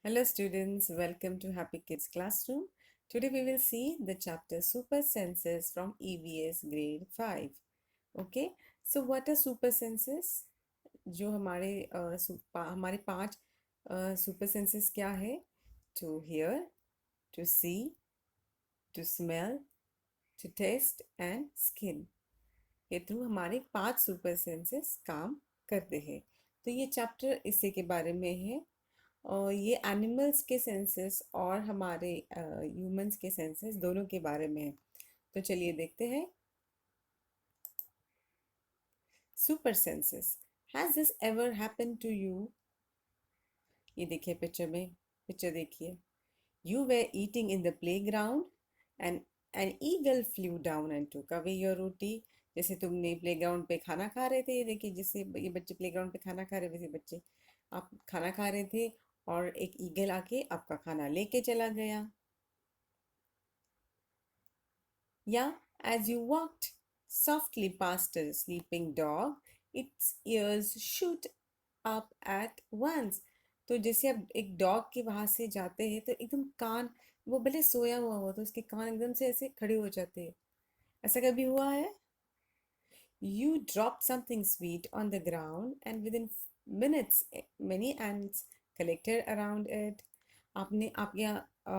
Hello students, welcome to Happy Kids Classroom. Today we will see the chapter Super Senses from EVS grade 5. Okay, so what are super senses? जो हमारे पांच super senses क्या है? To hear, to see, to smell, to taste and skin. के through हमारे पांच super senses काम करते हैं। तो ये चैप्टर इसी के बारे में है। और ये एनिमल्स के सेंसेस और हमारे ह्यूमंस के सेंसेस दोनों के बारे में है। तो चलिए देखते हैं। Super senses. Has this ever happen to you? ये देखिए पिक्चर में, पिक्चर देखिए। You were eating in the play ground and an eagle flew down and took away your roti. जैसे तुमने प्लेग्राउंड पे खाना खा रहे थे, ये देखिए जैसे ये बच्चे प्लेग्राउंड पे खाना खा रहे, वैसे बच्चे आप खाना खा रहे थे और एक ईगल आके आपका खाना लेके चला गया। Yeah, as you walked softly past a sleeping dog, its ears shoot up at once. तो जैसे आप एक डॉग के वहां से जाते हैं तो एकदम कान, वो भले सोया हुआ हो तो उसके कान एकदम से ऐसे खड़े हो जाते हैं। ऐसा कभी हुआ है? You dropped something sweet on the ground and within minutes many ants collected around it. आपने आपके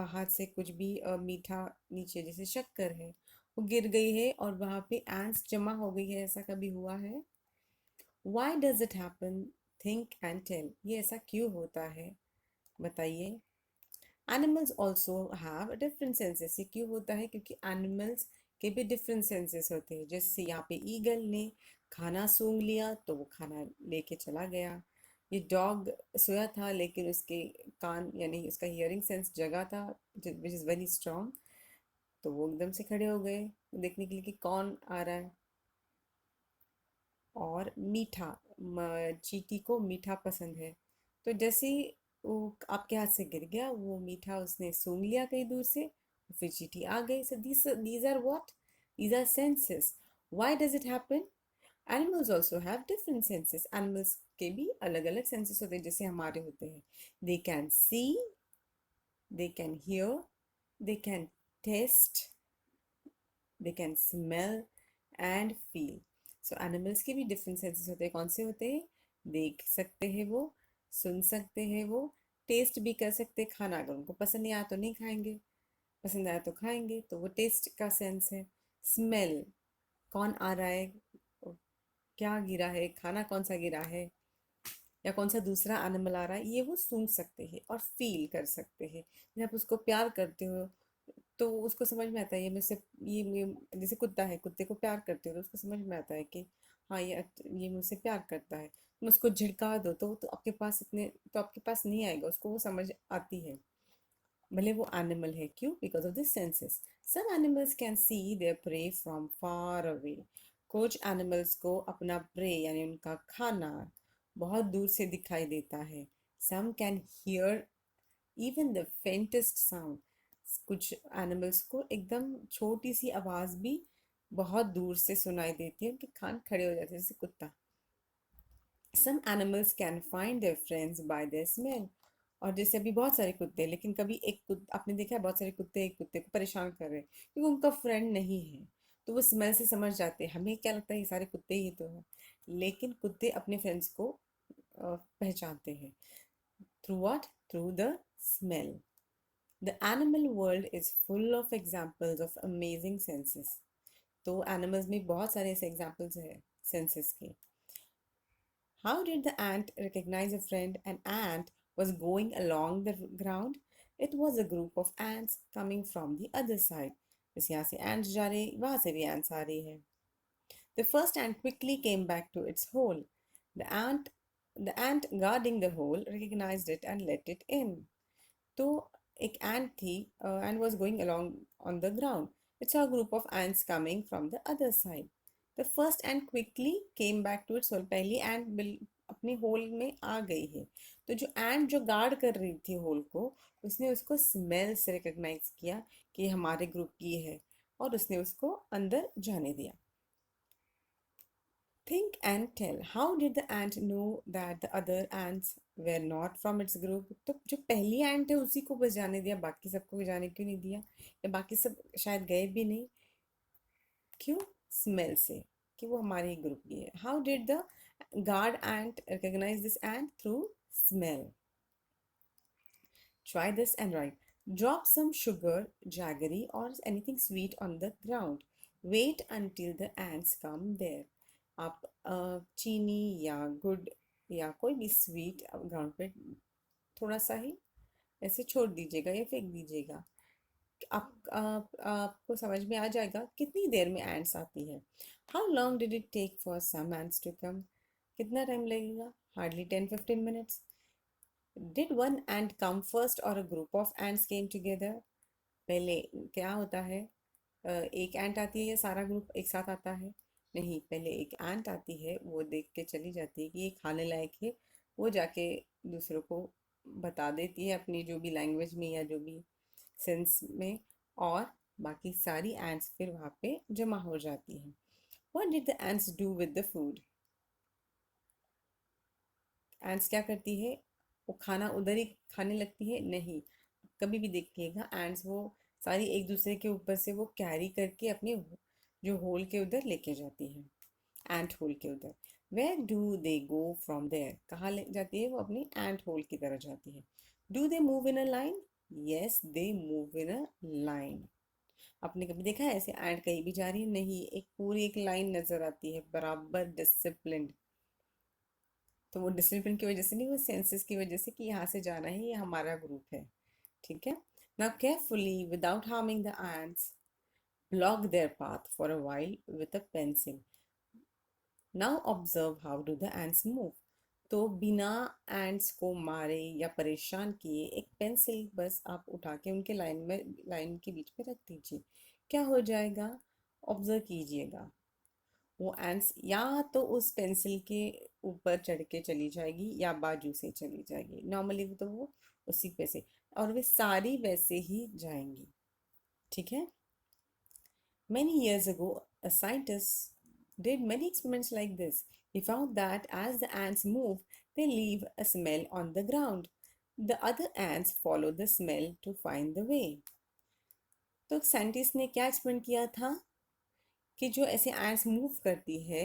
हाथ से कुछ भी मीठा नीचे, जैसे शक्कर है, वो गिर गई है और वहां पे एंट्स जमा हो गई है। ऐसा कभी हुआ है? Why does it happen? Think and tell. ये ऐसा क्यों होता है, बताइए। Animals also have different senses. ये क्यों होता है? क्योंकि एनिमल्स के भी डिफरेंट सेंसेस होते हैं। जैसे यहाँ पे ईगल ने खाना सूंघ लिया तो वो खाना लेके चला गया। ये डॉग सोया था लेकिन उसके कान यानी उसका हियरिंग सेंस जगा था, विच इज़ वेरी स्ट्रांग। तो वो एकदम से खड़े हो गए देखने के लिए कि कौन आ रहा है। और मीठा, चींटी को मीठा पसंद है। तो जैसे ही वो आपके हाथ से गिर गया, वो मीठा उसने सूंघ लिया कहीं दूर से, फिर चींटी आ गई। So these are what, these are senses. Why does it happen? Animals also have different senses. Animals के भी अलग अलग सेंसेस होते हैं जैसे हमारे होते हैं। They can see, they can hear, they can taste, they can smell and feel. So animals के भी डिफरेंट सेंसेस होते हैं। कौन से होते हैं? देख सकते हैं वो, सुन सकते हैं वो, टेस्ट भी कर सकते हैं। खाना अगर उनको पसंद नहीं आया तो नहीं खाएंगे, पसंद आया तो खाएंगे, तो वो टेस्ट का सेंस है। स्मेल, कौन आ रहा है, क्या गिरा है, खाना कौन सा गिरा है, या कौन सा दूसरा एनिमल आ रहा है, ये वो सूंघ सकते हैं। और फील कर सकते हैं। जब आप उसको प्यार करते हो तो उसको समझ में आता है, ये मुझसे, जैसे कुत्ता है, कुत्ते को प्यार करते हो तो उसको समझ में आता है कि हाँ ये मुझसे प्यार करता है। तुम उसको झिड़का दो तो आपके पास इतने तो आपके पास नहीं आएगा, उसको वो समझ आती है, भले वो एनिमल है। क्यों? Because of this senses. Some animals can see their prey from far away. कुछ एनिमल्स को अपना प्रे यानी उनका खाना बहुत दूर से दिखाई देता है। Some can hear even the faintest sound. कुछ एनिमल्स को एकदम छोटी सी आवाज भी बहुत दूर से सुनाई देती है, उनके कान खड़े हो जाते हैं, जैसे कुत्ता। Some animals can find their friends by their smell. और जैसे अभी बहुत सारे कुत्ते हैं, लेकिन कभी एक कुत्ता आपने देखा है, बहुत सारे कुत्ते एक कुत्ते को परेशान कर रहे हैं क्योंकि उनका फ्रेंड नहीं है। तो वो स्मेल से समझ जाते हैं। हमें क्या लगता है ये सारे कुत्ते ही तो हैं, लेकिन कुत्ते अपने फ्रेंड्स को पहचानते हैं। Through what? Through the smell. The animal world is full of examples of amazing senses. तो एनिमल्स में बहुत सारे ऐसे एग्जाम्पल्स हैं सेंसेस के। How did the ant recognize a friend? An ant was going along the ground. It was a group of ants coming from the other side. जैसे यहाँ से ants जा रहे, वहाँ से भी ants आ रही है। The first ant quickly came back to its hole. The ant, the ant guarding the hole recognized it and let it in. तो एक ant थी and was going along on the ground. It saw a group of ants coming from the other side. The first ant quickly came back to its hole. पहली ant अपने whole में आ गई है। तो जो ant जो guard कर रही थी होल को, उसने उसको स्मेल से रिकग्नाइज किया कि हमारे ग्रुप की है, और उसने उसको अंदर जाने दिया। Think and tell. How did the ant know that the other ants were not from its group? तो जो पहली ant है उसी को बस जाने दिया, बाकी सबको जाने क्यों नहीं दिया? या बाकी सब शायद गए भी नहीं, क्यों? स्मेल से कि वो हमारे ही ग्रुप की है. How did the guard ant recognize this ant? Through smell. Try this and write. Drop some sugar, jaggery, or anything sweet on the ground. Wait until the ants come there. आप चीनी या गुड़ या कोई भी sweet ground पे थोड़ा सा ही ऐसे छोड़ दीजिएगा या फेंक दीजिएगा. आपको समझ में आ जाएगा कितनी देर में एंट्स आती है. How long did it take for some ants to come? कितना टाइम लगेगा? Hardly 10-15 minutes. Did one ant come first or a group of ants came together? पहले क्या होता है, एक एंट आती है या सारा ग्रुप एक साथ आता है? नहीं, पहले एक एंट आती है, वो देख के चली जाती है कि ये खाने लायक है, वो जाके दूसरों को बता देती है अपनी जो भी लैंग्वेज में या जो भी सेंस में, और बाकी सारी एंट्स फिर वहाँ पे जमा हो जाती हैं. What did the ants do with the food? Ants क्या करती है? वो खाना उधर ही खाने लगती है? नहीं, कभी भी देखिएगा एंड्स वो सारी एक दूसरे के ऊपर से वो कैरी करके अपने जो होल के उधर लेके जाती है, एंट होल के उधर. Where do they go from there? कहाँ ले जाती है वो? अपनी एंट होल की तरह जाती है. Do they move in a line? Yes, they move in a line. आपने कभी देखा है ऐसे एंट कहीं भी जा रही है? नहीं, एक पूरी एक लाइन नजर आती है, बराबर डिसिप्लिन. तो वो डिसिप्लिन की वजह से नहीं, वो सेंसेस की वजह से कि यहाँ से जाना है, ये हमारा ग्रुप है. ठीक है. Now carefully, without harming the ants, block their path for a while with a pencil. Now observe how do the ants move. तो बिना एंट्स को मारे या परेशान किए एक पेंसिल बस आप उठा के उनके लाइन के बीच में रख दीजिए. क्या हो जाएगा? ऑब्जर्व कीजिएगा. वो एंट्स या तो उस पेंसिल के ऊपर चढ़ के चली जाएगी या बाजू से चली जाएगी. नॉर्मली तो वो उसी पे से, और वे सारी वैसे ही जाएंगी. ठीक है. Many years ago, a scientist did many experiments like this. He found that as the ants move, they leave a smell on the ground. The other ants follow the smell to find the way. तो scientist ने क्या experiment किया था कि जो ऐसे ants move करती है,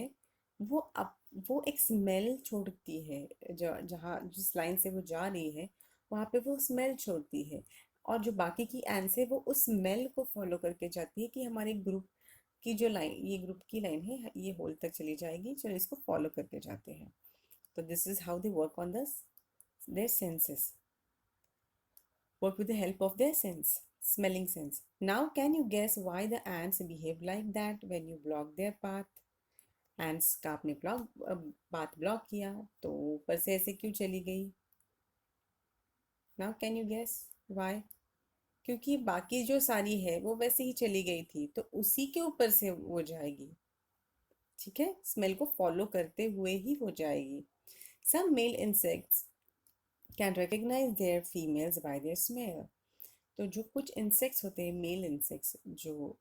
वो अप वो एक स्मेल छोड़ती है, जो जहाँ जिस लाइन से वो जा रही है वहाँ पे वो स्मेल छोड़ती है, और जो बाकी की एंट्स है वो उस स्मेल को फॉलो करके जाती है कि हमारे ग्रुप की जो लाइन, ये ग्रुप की लाइन है, ये होल तक चली जाएगी, चलो इसको फॉलो करके जाते हैं. तो this is how they work on this their senses, work with the help of their sense, smelling sense. Now can you guess why the ants behave like that when you block their path? ants का आपने path block किया तो ऊपर से ऐसे क्यों चली गई? Now can you guess why? क्योंकि बाकी जो सारी है वो वैसे ही चली गई थी, तो उसी के ऊपर से वो जाएगी. ठीक है, स्मेल को फॉलो करते हुए ही वो जाएगी. Some male insects can recognize their females by their smell. तो जो कुछ इंसेक्ट्स होते हैं, मेल इंसेक्ट्स, जो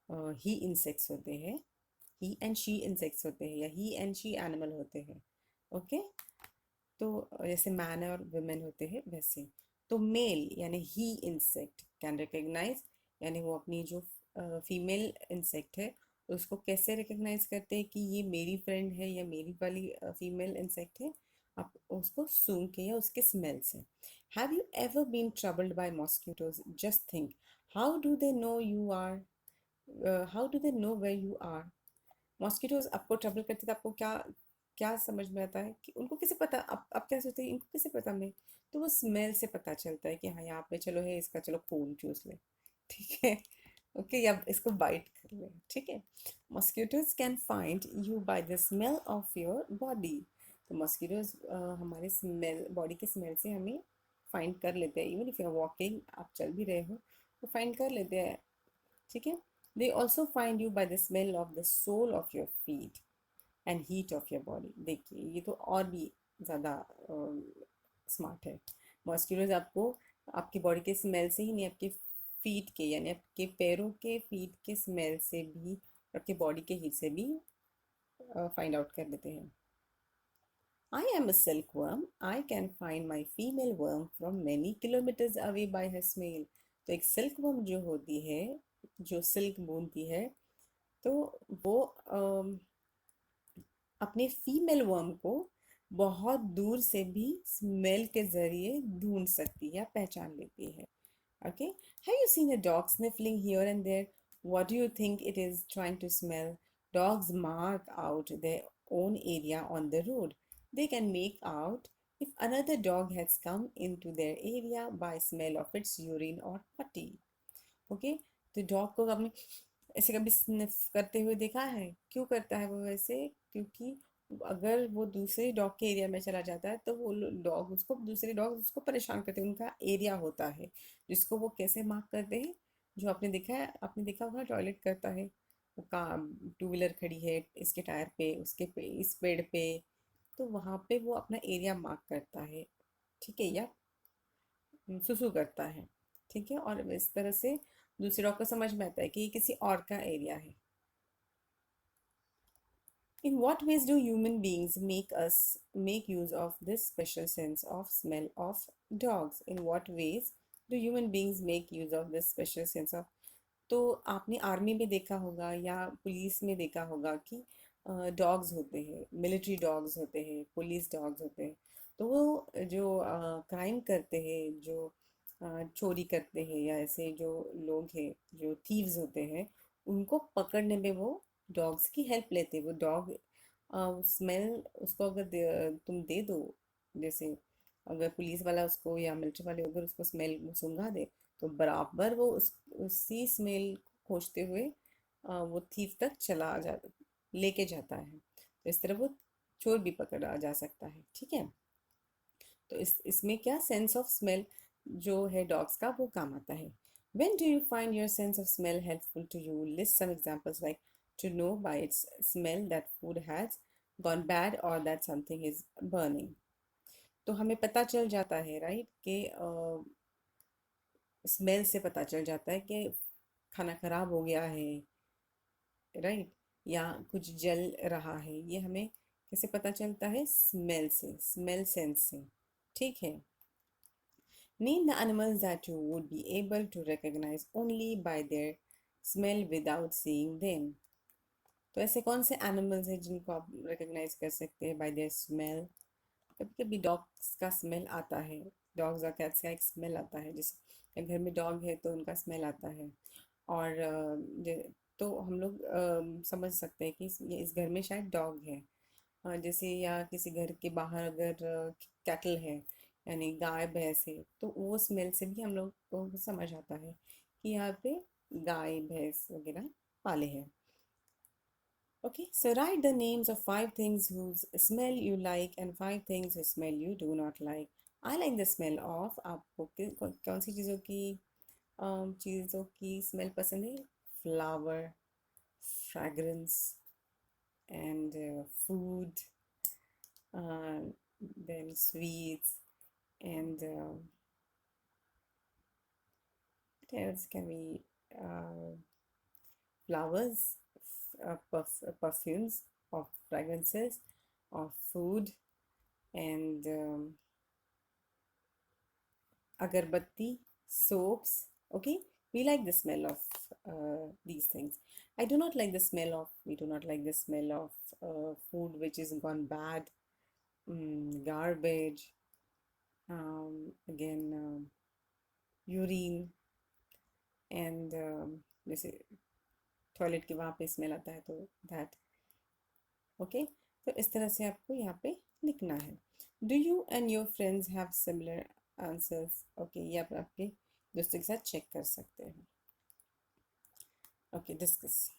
ही इंसेक्ट्स होते हैं, ही एंड शी इंसेक्ट्स होते हैं या ही एंड शी एनिमल होते हैं. ओके. तो जैसे मैन और वुमेन होते हैं वैसे, तो मेल यानी ही इंसेक्ट कैन रिकग्नाइज, यानी वो अपनी जो फीमेल इंसेक्ट है उसको कैसे रिकग्नाइज करते हैं कि ये मेरी फ्रेंड है या मेरी वाली फीमेल इंसेक्ट है? आप उसको सूंघ के या उसके स्मेल से. Have you ever been troubled by mosquitoes? Just think, how do they know you are, how do they know where you are? Mosquitoes आपको ट्रबल करते थे, आपको क्या क्या समझ में आता है कि उनको कैसे पता? आप क्या सोचते हैं इनको कैसे पता? मैं तो वो स्मेल से पता चलता है कि हाँ यहाँ पे चलो है इसका, चलो खून चूस ले. ठीक है. ओके, या इसको बाइट कर ले. ठीक है. Mosquitoes can find you by the smell of your body. तो मॉस्किटोज हमारे स्मेल, बॉडी के स्मेल से हमें फाइंड कर लेते हैं. Even if you are walking, आप चल भी रहे हो तो फाइंड कर लेते हैं. ठीक है. They also find you by the smell of the sole of your feet and heat of your body. देखिए ये तो और भी ज़्यादा स्मार्ट है. मॉस्किटोज आपको आपकी बॉडी के स्मेल से ही नहीं, आपके फीट के यानी आपके पैरों के फीट के स्मेल से भी, आपके बॉडी के हीट से भी फाइंड आउट कर लेते हैं। I am a silkworm. I can find my female worm from many kilometers away by her smell. तो एक सिल्कवर्म जो होती है, जो सिल्क बुनती है, तो वो अपने फीमेल वर्म को बहुत दूर से भी स्मेल के जरिए ढूंढ सकती है, पहचान लेती है। Okay, have you seen a dog sniffling here and there? What do you think it is trying to smell? Dogs mark out their own area on the road. They can make out if another dog has come into their area by smell of its urine or putty. Okay, तो dog को आपने ऐसे कभी sniff करते हुए देखा है? क्यों करता है वो वैसे? क्योंकि अगर वो दूसरे डॉग के एरिया में चला जाता है तो वो डॉग उसको, दूसरे डॉग उसको परेशान करते हैं। उनका एरिया होता है जिसको वो कैसे मार्क करते हैं। जो आपने देखा है, आपने देखा होगा टॉयलेट करता है, वो काम टू व्हीलर खड़ी है इसके टायर पे, उसके पे, इस पेड़ पे, तो वहाँ पे वो अपना एरिया मार्क करता है। ठीक है, या सुसु करता है। ठीक है, और इस तरह से दूसरे डॉग को समझ में आता है कि ये किसी और का एरिया है। In what ways do human beings make use of this special sense of smell of dogs? In what ways do human beings make use of this special sense of? तो आपने आर्मी में देखा होगा या police में देखा होगा कि डॉग्स होते हैं, मिलिट्री डॉग्स होते हैं, पुलिस डॉग्स होते हैं। तो वो जो क्राइम करते हैं, जो चोरी करते हैं, या ऐसे जो लोग हैं जो थीव्स होते हैं, उनको पकड़ने में वो डॉग्स की हेल्प लेते हैं। वो डॉग स्मेल उसको अगर तुम दे दो, जैसे अगर पुलिस वाला उसको या मिलिट्री वाले अगर उसको स्मेल सूंघा दे, तो बराबर वो उसी स्मेल खोजते हुए वो थीव तक चला जा लेके जाता है। तो इस तरह वो चोर भी पकड़ा जा सकता है। ठीक है, तो इसमें क्या सेंस ऑफ स्मेल जो है डॉग्स का वो काम आता है। When do you find your sense of smell helpful to you? List some examples like to know by its smell that food has gone bad or that something is burning. तो हमें पता चल जाता है, राइट, कि smell से पता चल जाता है कि खाना खराब हो गया है, राइट, या कुछ जल रहा है। ये हमें कैसे पता चलता है? स्मेल से, स्मेल सेंस से। ठीक है, name the animals that you would be able to recognise only by their smell without seeing them. तो ऐसे कौन से एनिमल्स हैं जिनको आप रिकॉग्नाइज कर सकते हैं बाय देयर स्मेल? कभी कभी डॉग्स का स्मेल आता है, डॉग्स और कैट्स का एक स्मेल आता है। जैसे घर में डॉग है तो उनका स्मेल आता है। और तो हम लोग समझ सकते हैं कि ये इस घर में शायद डॉग है। जैसे या किसी घर के बाहर अगर कैटल है, यानी गाय भैंस है, तो वो स्मेल से भी हम लोग को समझ आता है कि यहाँ पे गाय भैंस वगैरह पाले हैं। Okay, so write the names of five things whose smell you like and five things whose smell you do not like. I like the smell of, आपको कौन सी चीज़ों की स्मेल पसंद है? Flower, fragrance, and food, then sweets, and what else can we, uh, flowers, perfumes, of fragrances, of food, and agarbatti, soaps. Okay, we like the smell of these things. I do not like the smell of, we do not like the smell of food which is gone bad, garbage, again, urine, and जैसे toilet के वहाँ पे smell आता है तो that. Okay, तो इस तरह से आपको यहाँ पे लिखना है। Do you and your friends have similar answers? Okay, ये आप आपके दोस्तों के साथ चेक कर सकते हैं। Okay, discuss.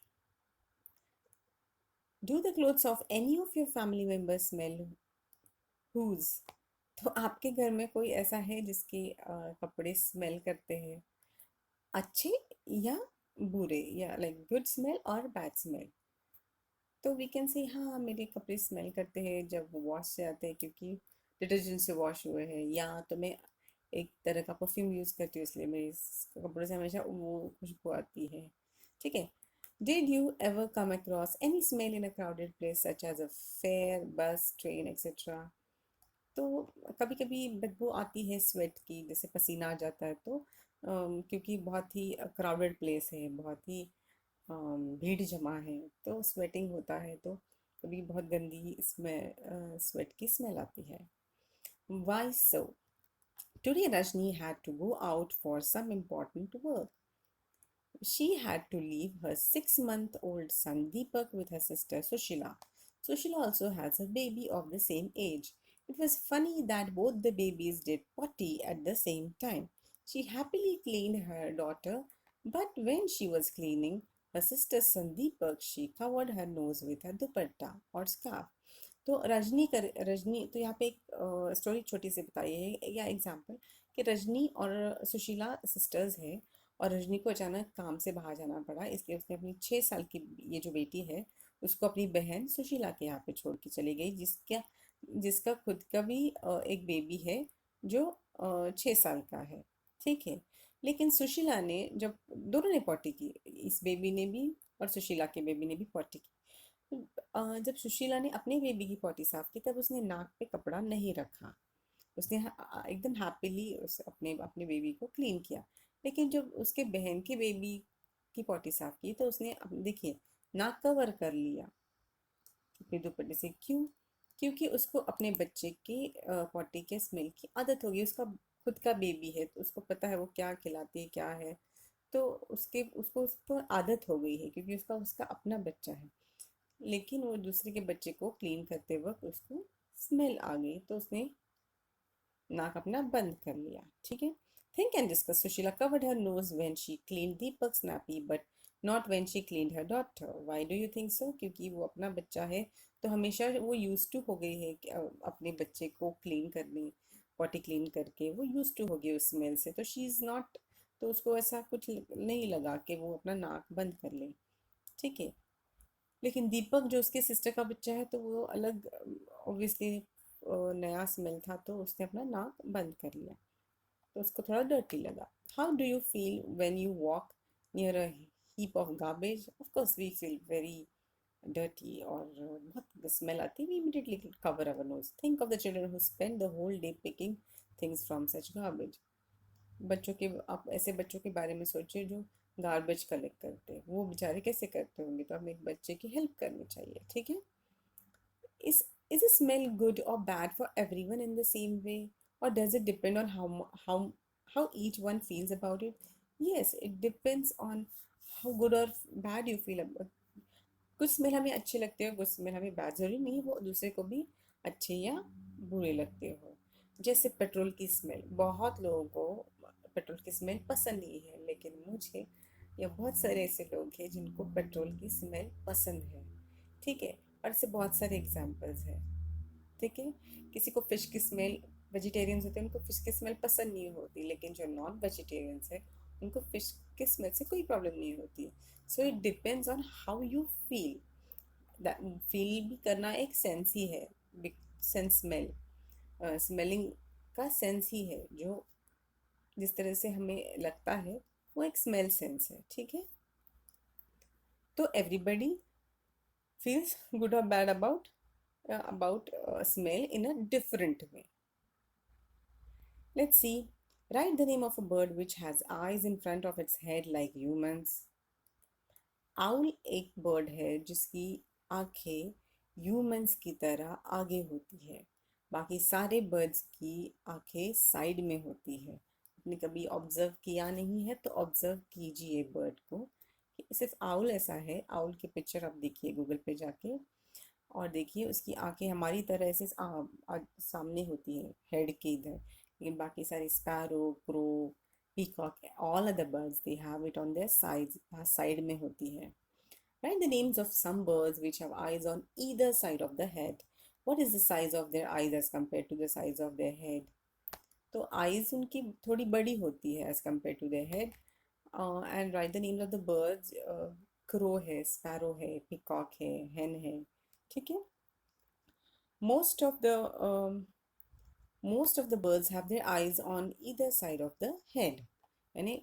Do the clothes of any of your family members smell whose? तो आपके घर में कोई ऐसा है जिसके कपड़े स्मेल करते हैं, अच्छे या बुरे, या लाइक गुड स्मेल और बैड स्मेल? तो वी कैन से हाँ, मेरे कपड़े स्मेल करते हैं जब वॉश से आते हैं क्योंकि डिटर्जेंट से वॉश हुए हैं, या तो मैं एक तरह का परफ्यूम यूज़ करती हूँ इसलिए मेरे कपड़ों से हमेशा वो खुशबू आती है। ठीक है, Did you ever come across any smell in a crowded place such as a fair, bus, train, etc.? तो कभी कभी बदबू आती है स्वेट की, जैसे पसीना आ जाता है तो क्योंकि बहुत ही क्राउडेड प्लेस है, बहुत ही भीड़ जमा है, तो स्वेटिंग होता है, तो कभी बहुत गंदी इसमें स्वेट की स्मेल आती है. Why so? Today Rajni had to go out for some important work. She had to leave her 6-month-old son Deepak with her sister Sushila. Sushila also has a baby of the same age. It was funny that both the babies did potty at the same time. She happily cleaned her daughter, but when she was cleaning her sister's son Deepak, she covered her nose with her dupatta or scarf. तो रजनी तो यहाँ पे एक story छोटी सी बताई है या example कि रजनी और सुशीला सिस्टर्स है, और रजनी को अचानक काम से बाहर जाना पड़ा, इसलिए उसने अपनी 6 साल की ये जो बेटी है उसको अपनी बहन सुशीला के यहाँ पे छोड़ के चली गई, जिसका जिसका खुद का भी एक बेबी है जो 6 साल का है. ठीक है. लेकिन सुशीला ने जब दोनों ने पॉटी की, इस बेबी ने भी और सुशीला के बेबी ने भी पॉटी की, जब सुशीला ने अपने बेबी की पॉटी साफ की तब उसने नाक पे कपड़ा नहीं रखा. उसने एकदम हैप्पीली उस अपने अपने बेबी को क्लीन किया. लेकिन जब उसके बहन के बेबी की पॉटी साफ की तो उसने देखिए नाक कवर कर लिया अपने दुपट्टे से. क्यों? क्योंकि उसको अपने बच्चे के पॉटी के स्मेल की आदत होगी. उसका खुद का बेबी है तो उसको पता है वो क्या खिलाती है क्या है, तो उसके उसको उसको आदत हो गई है क्योंकि उसका उसका अपना बच्चा है. लेकिन वो दूसरे के बच्चे को क्लीन करते वक्त उसको स्मेल आ गई तो उसने नाक अपना बंद कर लिया. ठीक है. Think and discuss. Sushila covered her nose when she clean Deepak's nappy but not when she clean her daughter. Why do you think so? क्योंकि वो अपना बच्चा है तो हमेशा वो यूज टू हो गई है कि अपने बच्चे को क्लीन करने, पॉटी क्लीन करके वो यूज टू हो गई उस स्मेल से, तो शी इज़ नॉट, तो उसको ऐसा कुछ नहीं लगा कि वो अपना नाक बंद कर ले. ठीक है. लेकिन दीपक जो उसके सिस्टर का बच्चा है तो वो अलग, ऑब्वियसली नया स्मेल था तो उसने अपना नाक बंद कर लिया, तो उसको थोड़ा डर्टी लगा. How do you feel when you walk near a heap of garbage? Of course we feel very dirty, और बहुत स्मेल आती है. We immediately cover our nose. Think of the children who spend the whole day picking things from such garbage. बच्चों के, आप ऐसे बच्चों के बारे में सोचिए जो गार्बेज कलेक्ट करते हैं, वो बेचारे कैसे करते होंगे, तो हमें एक बच्चे की हेल्प करनी चाहिए. ठीक है. Is a smell good or bad for everyone in the same way, or does it depend on how each one feels about it? Yes, it depends on how good or bad you feel about. कुछ smell हमें अच्छे लगते हो, कुछ smell हमें bad, जरूरी नहीं वो दूसरे को भी अच्छे या बुरे लगते हो. जैसे पेट्रोल की स्मेल, बहुत लोगों को पेट्रोल की स्मेल पसंद नहीं है, लेकिन मुझे या बहुत सारे ऐसे लोग हैं जिनको पेट्रोल की स्मेल पसंद है. ठीक है. और ऐसे बहुत सारे एग्जाम्पल्स हैं. ठीक है. किसी को फिश की स्मेल, वेजिटेरियंस होते हैं उनको फिश की स्मेल पसंद नहीं होती, लेकिन जो नॉन वेजिटेरियंस है उनको फिश की स्मेल से कोई प्रॉब्लम नहीं होती. So it depends on how you feel. Feel भी करना एक सेंस ही है. सेंस, स्मेल, स्मेलिंग का सेंस ही है, जो जिस तरह से हमें लगता है वो एक स्मेल सेंस है. ठीक है. तो everybody feels good or bad about smell in a different way. Let's see. Write the name of a bird which has eyes in front of its head like humans. Owl एक bird है जिसकी आंखें humans की तरह आगे होती है. बाकी सारे बर्ड्स की आंखें साइड में होती है. आपने कभी ऑब्जर्व किया नहीं है तो ऑब्जर्व कीजिए बर्ड को. सिर्फ आउल ऐसा है. आउल की पिक्चर आप देखिए गूगल पे जाके, और देखिए उसकी आंखें हमारी तरह से सामने होती है हेड के इधर, लेकिन बाकी सारे sparrow, crow, peacock, all other birds they have it on their side, side में होती है. Write the names of some birds which have eyes on either side of the head. What is the size of their eyes as compared to the size of their head? तो eyes उनकी थोड़ी बड़ी होती है as compared to their head. And write the names of the birds. Crow है, sparrow है, peacock है, hen है. ठीक है. most of the um, most of the birds have their eyes on either side of the head, यानी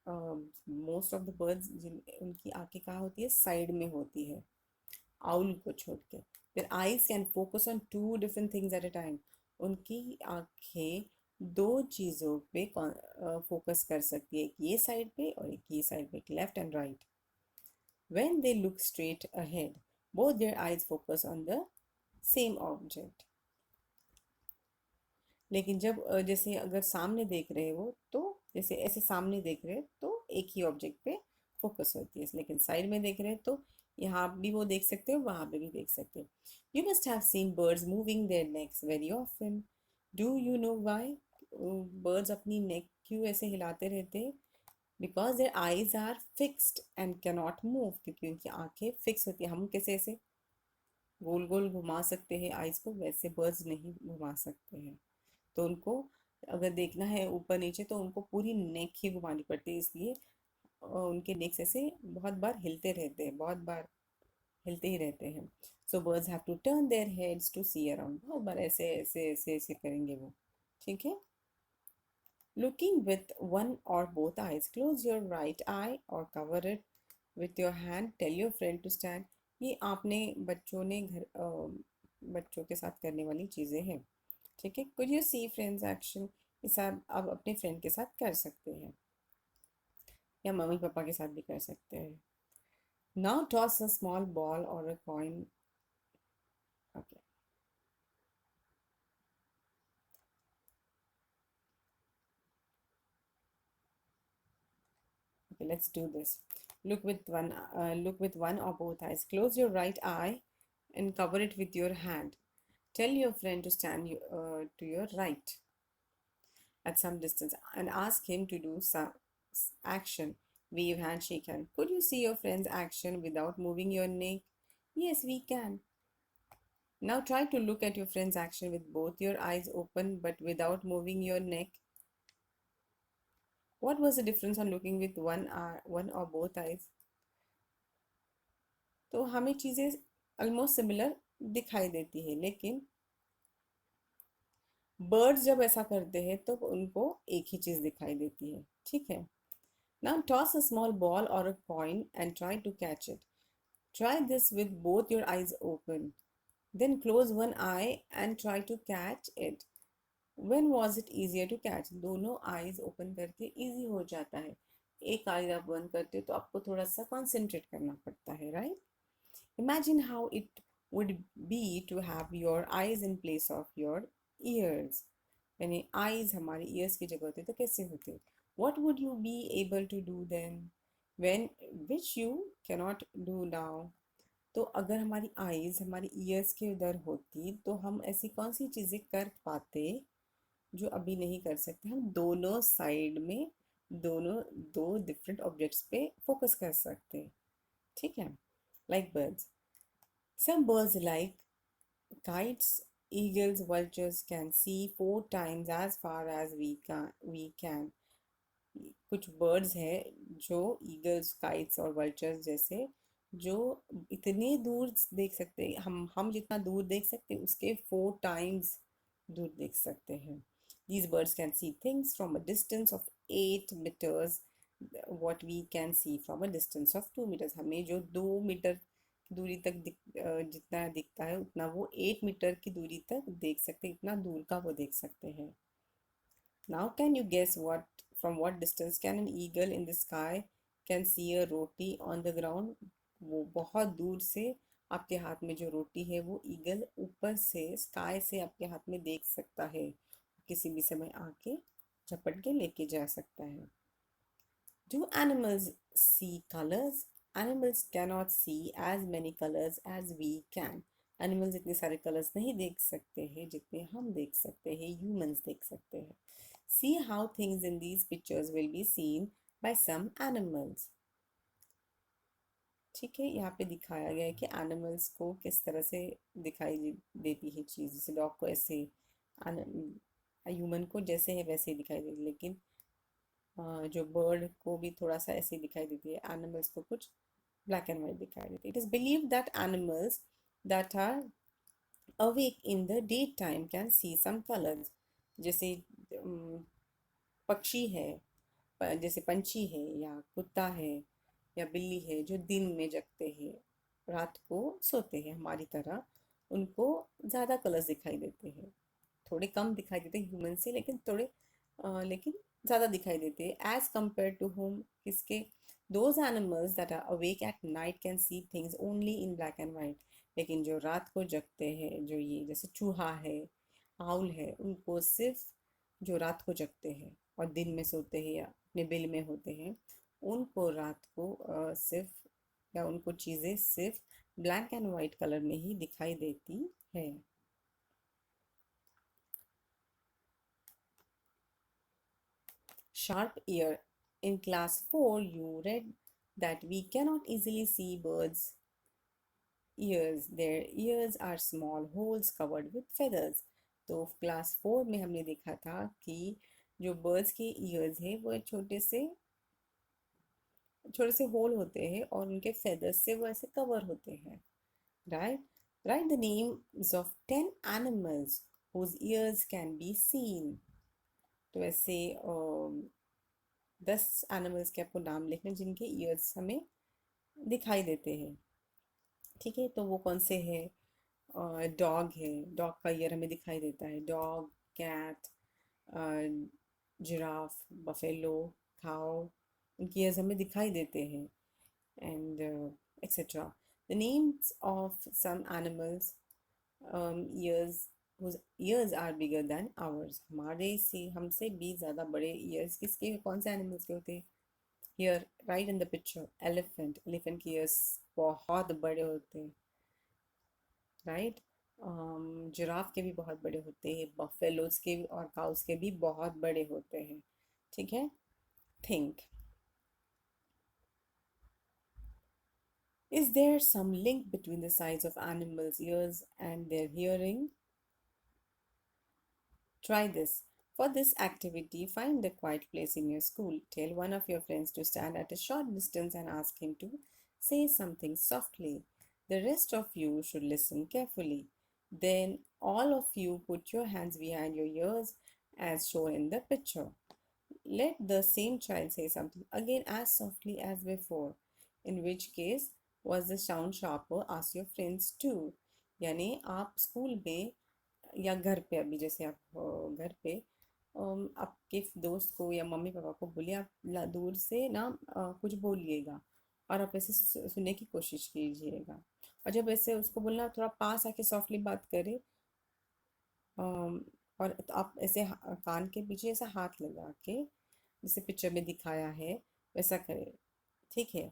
most of the birds जिन उनकी आंखें कहाँ होती है, साइड में होती है, आउल को छोड़ के। फिर eyes can focus on two different things at a time. उनकी आंखें दो चीज़ों पे फोकस कर सकती है, एक ये साइड पे और एक ये साइड पे, left and right. When they look straight ahead both their eyes focus on the same object. लेकिन जब जैसे अगर सामने देख रहे हो तो, जैसे ऐसे सामने देख रहे हो तो एक ही ऑब्जेक्ट पे फोकस होती है, लेकिन साइड में देख रहे हैं तो यहाँ भी वो देख सकते हो, वहाँ पे भी देख सकते हो। You must have seen birds moving their necks very often. Do you know why birds अपनी नेक क्यों ऐसे हिलाते रहते हैं? Because their eyes are fixed and cannot move, क्योंकि उनकी आंखें फिक्स होती है। हम कैसे ऐसे गोल गोल घुमा सकते हैं आईज को, वैसे बर्ड्स नहीं घुमा सकते हैं। तो उनको अगर देखना है ऊपर नीचे तो उनको पूरी नेक ही घुमानी पड़ती है, इसलिए उनके नेक्स ऐसे बहुत बार हिलते रहते हैं, बहुत बार हिलते ही रहते हैं। So birds have to turn their heads to see around, बहुत बार ऐसे ऐसे ऐसे ऐसे करेंगे वो। ठीक है। लुकिंग विथ वन और both eyes, close your right eye और cover it with your hand, tell your friend to stand. ये आपने बच्चों ने बच्चों के साथ करने वाली चीज़ें हैं। ठीक है। Could you see friends action, इस आप अपने फ्रेंड के साथ कर सकते हैं या मम्मी पापा के साथ भी कर सकते हैं। Now toss a small ball और a coin. Okay, okay, let's do this. Look with one or both eyes. Close your right eye and cover it with your hand. Tell your friend to stand to your right at some distance and ask him to do some action. Wave hand, shake hand. Could you see your friend's action without moving your neck? Yes, we can. Now try to look at your friend's action with both your eyes open but without moving your neck. What was the difference on looking with one or both eyes? तो हमें चीज़ें almost similar दिखाई देती है, लेकिन birds जब ऐसा करते हैं तो उनको एक ही चीज़ दिखाई देती है। ठीक है। Now toss a small ball और a coin and try to catch it. Try this with both your eyes open, then close one eye and try to catch it. When was it easier to catch? दोनों eyes open करके easy हो जाता है, एक आई आप बंद करते हो तो आपको थोड़ा सा कॉन्सेंट्रेट करना पड़ता है, right? Imagine how it would be to have your eyes in place of your ears. यानी eyes हमारे ears की जगह होते तो कैसे होते? What would you be able to do then? When which you cannot do now. तो अगर हमारी eyes हमारी ears के उधर होती तो हम ऐसी कौन सी चीज़ें कर पाते जो अभी नहीं कर सकते? हम दोनों साइड में दोनों दो डिफरेंट ऑब्जेक्ट्स पे फोकस कर सकते हैं। ठीक है। Like birds, some birds like kites, eagles, vultures can see 4 times as far as we can. कुछ बर्ड्स हैं जो ईगल्स, काइट्स और वल्चर्स जैसे, जो इतने दूर देख सकते हैं, हम जितना दूर देख सकते हैं उसके 4 टाइम्स दूर देख सकते हैं। These birds can see things from a distance of 8 meters, what we can see from a distance of 2 meters. हमें जो 2 मीटर दूरी तक जितना दिखता है उतना वो 8 मीटर की दूरी तक देख सकते हैं, इतना दूर का वो देख सकते हैं। Now can you guess from what distance can an eagle in the sky can see a roti on the ground? वो बहुत दूर से आपके हाथ में जो रोटी है वो ईगल ऊपर से स्काई से आपके हाथ में देख सकता है, किसी भी समय आके झपट के लेके जा सकता है। Do animals see colors? Animals cannot see as many colors as we can. Animals इतने सारे कलर्स नहीं देख सकते हैं जितने हम देख सकते हैं, ह्यूमंस देख सकते हैं। See how things in these pictures will be seen by some animals. ठीक है, यहाँ पे दिखाया गया है कि एनिमल्स को किस तरह से दिखाई देती है चीज़। जैसे डॉग को ऐसे, ह्यूमन को जैसे है वैसे ही दिखाई देती है, लेकिन जो बर्ड को भी थोड़ा सा ऐसे दिखाई देती है, एनिमल्स को कुछ ब्लैक एंड वाइट दिखाई देती है। It is believe that animals that are awake in the day time can see some colours. जैसे पक्षी है, जैसे पंछी है या कुत्ता है या बिल्ली है जो दिन में जगते हैं, रात को सोते हैं हमारी तरह, उनको ज़्यादा कलर्स दिखाई देते हैं। थोड़े कम दिखाई देते हैं ह्यूमन से, लेकिन थोड़े लेकिन ज़्यादा दिखाई देते हैं एज कम्पेयर टू होम किसके, those animals that are awake at night can see things only in black and white. लेकिन जो रात को जगते हैं, जो ये जैसे चूहा है, आउल है, उनको सिर्फ, जो रात को जगते हैं और दिन में सोते हैं या अपने बिल में होते हैं, उनको रात को सिर्फ, या उनको चीज़ें सिर्फ ब्लैक एंड वाइट कलर में ही दिखाई देती है। Sharp ear. In class 4, you read that we cannot easily see birds' ears. Their ears are small holes covered with feathers. तो क्लास 4 में हमने देखा था कि जो बर्ड्स के ईयर्स हैं वो छोटे से होल होते हैं और उनके फेदर्स से वो ऐसे कवर होते हैं। Right, right the names of 10 animals whose ears can be seen। तो ऐसे 10 एनिमल्स के आपको नाम लिखने जिनके ईयर्स हमें दिखाई देते हैं। ठीक है, तो वो कौन से हैं? डॉग है, डॉग का ईयर हमें दिखाई देता है। Dog, cat, giraffe, buffalo, cow, उनकी ईयर्स हमें दिखाई देते हैं। And etcetera. The names of some animals ears whose ears are bigger than ours। हमारे से, हमसे भी ज़्यादा बड़े ईयर्स किसके, कौन से एनिमल्स के होते हैं? Here right in the picture, elephant, elephant के ईयर्स बहुत बड़े होते हैं। राइट, जिराफ के भी बहुत बड़े होते हैं, बफेलोज के भी और काउस के भी बहुत बड़े होते हैं। ठीक है, think, is there some link between the size of animals ears and their hearing? Try this. For this activity, find a quiet place in your school. Tell one of your friends to stand at a short distance and ask him to say something softly. The rest of you should listen carefully. Then, all of you put your hands behind your ears as shown in the picture. Let the same child say something again as softly as before. In which case, was the sound sharper? Ask your friends too. यानी आप school में या घर पे, अभी जैसे आप घर पे आपके दोस्त को या मम्मी पापा को बोलिए, आप दूर से ना कुछ बोलिएगा और आप ऐसे सुनने की कोशिश कीजिएगा। और जब ऐसे उसको बोलना, थोड़ा पास आके सॉफ्टली बात करें। और तो आप ऐसे कान के पीछे ऐसा हाथ लगा के, जैसे पिक्चर में दिखाया है वैसा करें। ठीक है,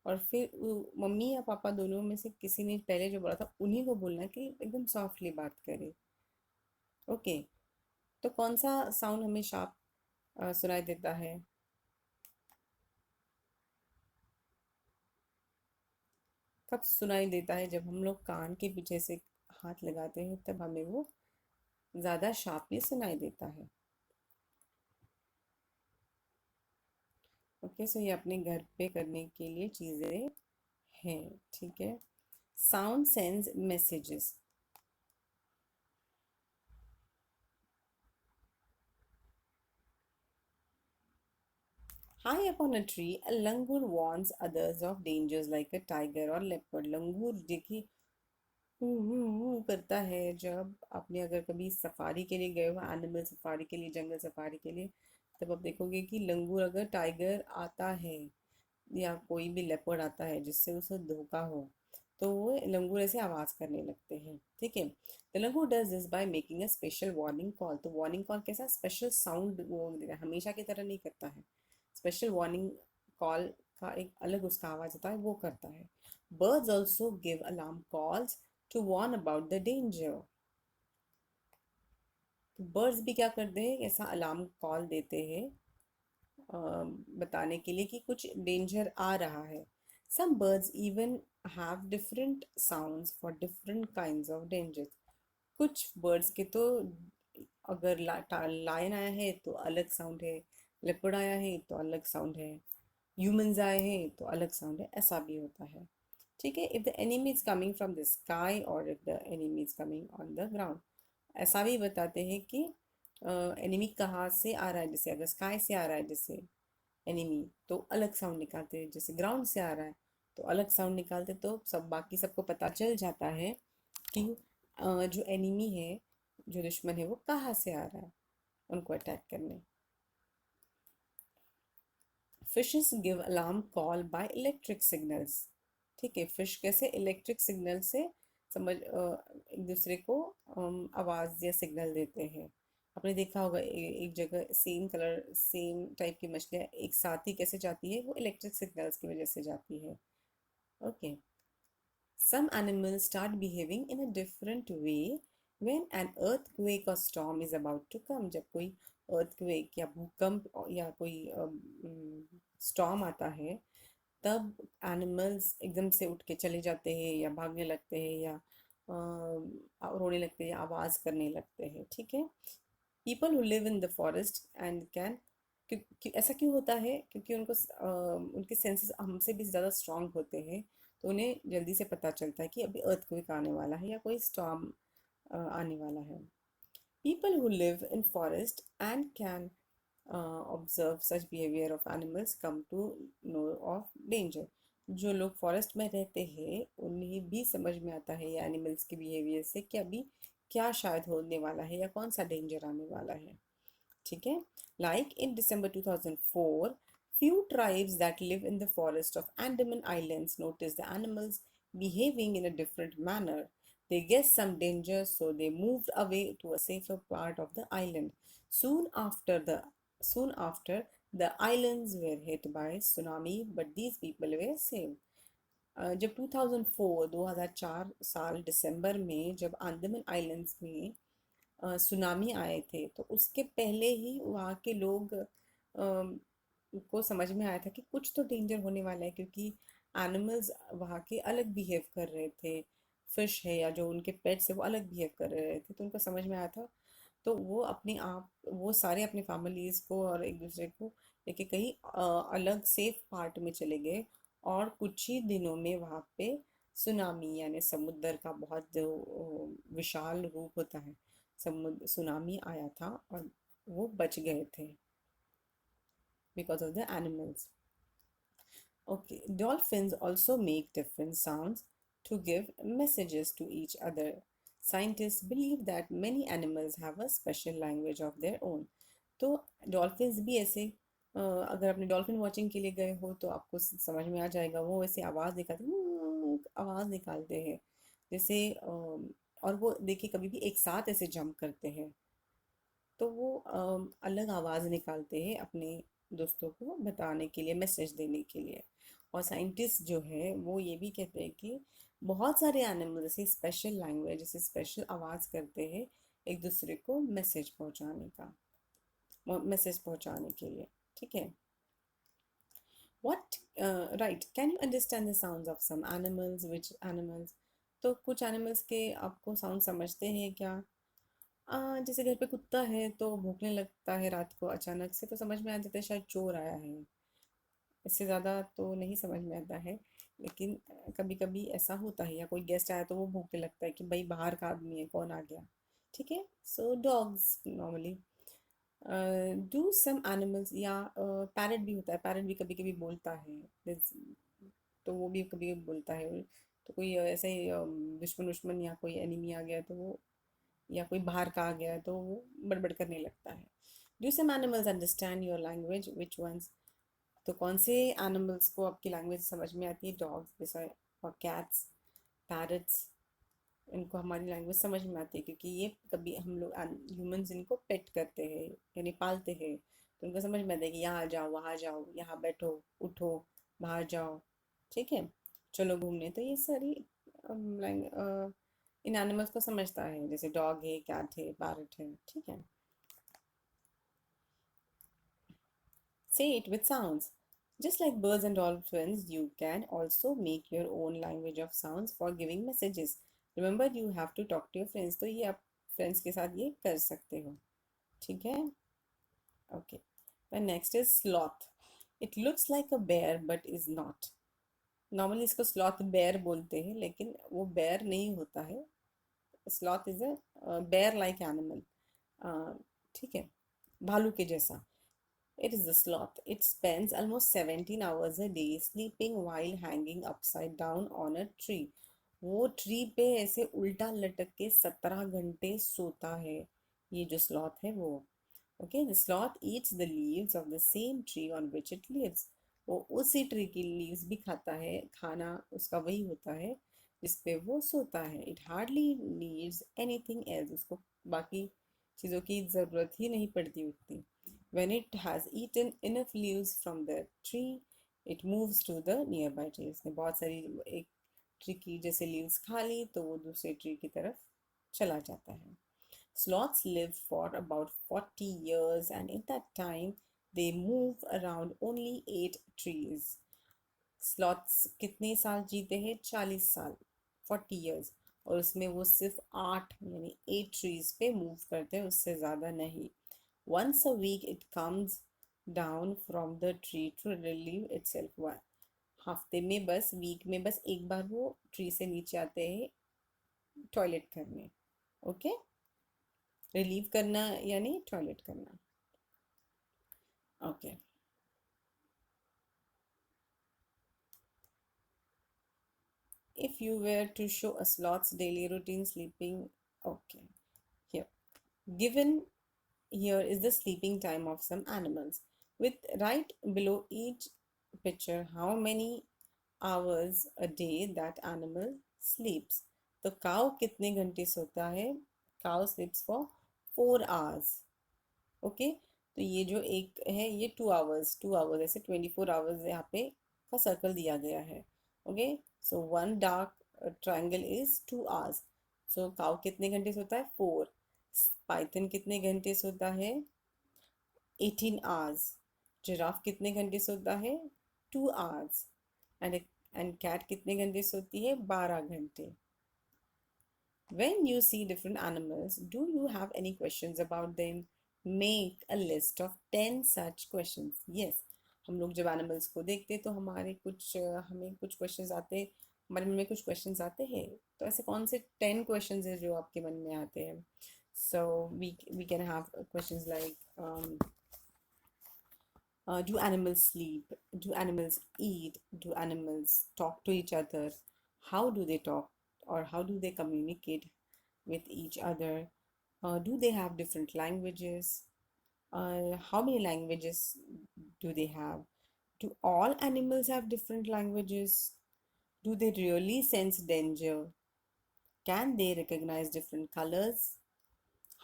और फिर मम्मी या पापा दोनों में से किसी ने पहले जो बोला था उन्हीं को बोलना कि एकदम सॉफ्टली बात करें। ओके, तो कौन सा साउंड हमें शार्प सुनाई देता है? कब सुनाई देता है? जब हम लोग कान के पीछे से हाथ लगाते हैं तब हमें वो ज़्यादा शार्पली सुनाई देता है। ओके, सो ये अपने घर पे करने के लिए चीज़ें हैं। ठीक है, sound sense messages. High upon a tree, a langur warns others of dangers like a tiger or leopard। लंगूर देखिए करता है जब आपने अगर कभी सफारी के लिए गए हो, एनिमल सफारी के लिए, जंगल सफारी के लिए, तब आप देखोगे कि लंगूर, अगर टाइगर आता है या कोई भी लेपर्ड आता है जिससे उसे धोखा हो, तो वो लंगूर ऐसे आवाज़ करने लगते हैं। ठीक है, the langur does this by making a special warning call. तो वार्निंग कॉल कैसा स्पेशल साउंड वो देता है, हमेशा की तरह नहीं करता है। स्पेशल वार्निंग कॉल का एक अलग उसका आवाज़ होता है, वो करता है। Birds also give alarm calls to warn about the danger. तो बर्ड्स भी क्या करते हैं, ऐसा अलार्म कॉल देते हैं बताने के लिए कि कुछ डेंजर आ रहा है। Some birds even have different sounds for different kinds of danger. कुछ बर्ड्स के तो, अगर लायन आया है तो अलग साउंड है, लेपर्ड आया है तो अलग साउंड है, ह्यूमंस आए हैं तो अलग साउंड है, ऐसा भी होता है। ठीक है, if the enemy is coming from the sky और if the enemy is coming on the ground, ऐसा भी बताते हैं कि एनिमी कहाँ से आ रहा है। जैसे अगर स्काई से आ रहा है, जैसे एनिमी तो अलग साउंड निकालते हैं, जैसे ग्राउंड से आ रहा है तो अलग साउंड निकालते, तो सब बाकी सबको पता चल जाता है कि जो एनिमी है, जो दुश्मन है वो कहाँ से आ रहा है उनको अटैक करने। Fishes give alarm call by electric signals. ठीक है, फिश कैसे इलेक्ट्रिक सिग्नल से एक दूसरे को आवाज़ या सिग्नल देते हैं। आपने देखा होगा एक जगह सेम कलर सेम टाइप की मछलियाँ एक साथ ही कैसे जाती है, वो इलेक्ट्रिक सिग्नल्स की वजह से जाती है। Okay, some animals start behaving in a different way when an earthquake or storm is about to come। जब कोई earthquake या भूकंप या कोई storm आता है, तब एनिमल्स एकदम से उठ के चले जाते हैं या भागने लगते हैं या रोने लगते हैं या आवाज़ करने लगते हैं। ठीक है, people who live in the forest and can, ऐसा क्यों होता है, क्योंकि उनको उनके सेंसेस हमसे भी ज़्यादा स्ट्रांग होते हैं, तो उन्हें जल्दी से पता चलता है कि अभी अर्थक्वेक आने वाला है या कोई स्टॉर्म आने वाला है। People who live in forest and can observe such behaviour of animals come to know of danger. जो लोग फॉरेस्ट में रहते हैं उन्हें भी समझ में आता है या एनिमल्स के बिहेवियर से कि अभी क्या शायद होने वाला है या कौन सा डेंजर आने वाला है। ठीक है, like in December 2004, few tribes that live in the forest of Andaman Islands noticed the animals behaving in a different manner. They guessed some danger, so they moved away to a safer part of the island. Soon after, the soon after, the islands were hit by tsunami, but these people were saved. जब 2004 साल दिसंबर में जब Andaman islands में tsunami आए थे, तो उसके पहले ही वहाँ के लोग को समझ में आया था कि कुछ तो डेंजर होने वाला है, क्योंकि एनिमल्स वहाँ के अलग बिहेव कर रहे थे। फिश है या जो उनके पेट्स है वो अलग बिहेव कर रहे थे, तो उनको समझ में आया था। तो वो अपने आप वो सारे अपने फैमिलीज़ को और एक दूसरे को लेके कहीं अलग सेफ पार्ट में चले गए, और कुछ ही दिनों में वहाँ पे सुनामी यानी समुद्र का बहुत जो विशाल रूप होता है, समुद्र सुनामी आया था और वो बच गए थे because of the animals. Okay, dolphins also make different sounds to give messages to each other. Scientists believe that many animals have a special language of their own. तो डॉल्फिन्स भी ऐसे अगर आपने डॉल्फिन वॉचिंग के लिए गए हो तो आपको समझ में आ जाएगा, वो ऐसे आवाज़ निकालते हैं जैसे और वो देखिए कभी भी एक साथ ऐसे जंप करते हैं, तो वो अलग आवाज़ निकालते हैं अपने दोस्तों को बताने के लिए, मैसेज देने के लिए। और साइंटिस्ट जो है वो ये भी कहते हैं कि बहुत सारे एनिमल जैसे स्पेशल लैंग्वेज जैसे स्पेशल आवाज़ करते हैं एक दूसरे को मैसेज पहुंचाने के लिए। ठीक है, what right, can you understand the sounds of some animals, which animals? तो कुछ एनिमल्स के आपको साउंड समझते हैं क्या? जैसे घर पे कुत्ता है तो भौंकने लगता है रात को अचानक से, तो समझ में आ जाता है शायद चोर आया है। इससे ज़्यादा तो नहीं समझ में आता है, लेकिन कभी कभी ऐसा होता है या कोई गेस्ट आया तो वो भौंकने लगता है कि भाई बाहर का आदमी है, कौन आ गया। ठीक है, so dogs normally do some animals, या पैरट भी होता है, पैरट भी कभी कभी बोलता है। तो वो भी कभी कभी बोलता है, तो कोई ऐसे ही दुश्मन दुश्मन या कोई एनिमी आ गया तो वो, या कोई बाहर का आ गया है तो वो बड़बड़ करने लगता है। Do some animals understand your language, which ones? तो कौन से एनिमल्स को आपकी लैंग्वेज समझ में आती है? डॉग्स जैसा और कैट्स, पैरट्स, इनको हमारी लैंग्वेज समझ में आती है क्योंकि ये कभी हम लोग ह्यूमंस इनको पेट करते हैं यानी पालते हैं, तो उनको समझ में आता है कि यहाँ जाओ वहाँ जाओ, यहाँ बैठो उठो बाहर जाओ। ठीक है, चलो घूमने, तो ये सारी इन एनिमल्स को समझता है, जैसे डॉग है, कैट है, पैरट है। ठीक है, say it with sounds. Just like birds and dolphins, you can also make your own language of sounds for giving messages. Remember, you have to talk to your friends. तो ये आप friends के साथ ये कर सकते हो। ठीक है, okay. The next is sloth. It looks like a bear but is not. Normally इसको स्लॉथ बेयर बोलते हैं, लेकिन वो बेयर नहीं होता है। Sloth is a bear like animal. ठीक है, भालू के जैसा। It is the sloth. It spends almost 17 hours a day sleeping while hanging upside down on a tree. वो ट्री पे ऐसे उल्टा लटक के 17 घंटे सोता है. ये जो स्लॉथ है वो. Okay, the sloth eats the leaves of the same tree on which it lives. वो उसी ट्री की लीव्स भी खाता है. खाना उसका वही होता है जिस पे वो सोता है. It hardly needs anything else. उसको बाकी चीज़ों की ज़रूरत ही नहीं पड़ती उतनी. When it has eaten enough leaves from the tree, it moves to the nearby tree. उसने बहुत सारी एक ट्री की जैसे लीव्स खा ली तो वो दूसरे ट्री की तरफ चला जाता है. Sloths live for about 40 years and in that time they move around only 8 trees. Sloths कितने साल जीते हैं? 40 साल, 40 years. और उसमें वो सिर्फ 8 यानी 8 ट्रीज पे मूव करते हैं, उससे ज़्यादा नहीं. Once a week it comes down from the tree to relieve itself. One हफ्ते में बस, वीक में बस एक बार वो ट्री से नीचे आते हैं टॉयलेट करने. ओके, रिलीव करना यानी टॉयलेट करना. Okay, if you were to show a sloth's daily routine sleeping. Okay, here given here is the sleeping time of some animals with right below each picture how many hours a day that animal sleeps. तो cow कितने घंटे सोता है? Cow स्लीप्स for 4 hours. Okay, तो ये जो एक है ये 2 hours, 2 hours ऐसे 24 hours यहाँ पे का सर्कल दिया गया है. Okay, so one dark triangle is 2 hours. So cow कितने घंटे सोता है? 4. पाइथन कितने घंटे सोता है? 18 hours. जिराफ कितने घंटे सोता है? 2 hours. एंड कैट कितने घंटे सोती है? 12 घंटे. When you see different animals, do you have any questions about them? Make a list of 10 such questions. Yes, हम लोग जब एनिमल्स को देखते हैं तो हमें कुछ क्वेश्चंस आते हैं, हमारे मन में कुछ क्वेश्चंस आते हैं. तो ऐसे कौन से 10 क्वेश्चंस हैं जो आपके मन में आते हैं? So we can have questions like do animals sleep? Do animals eat? Do animals talk to each other? How do they talk or how do they communicate with each other? Do they have different languages? How many languages do they have? Do all animals have different languages? Do they really sense danger? Can they recognize different colors?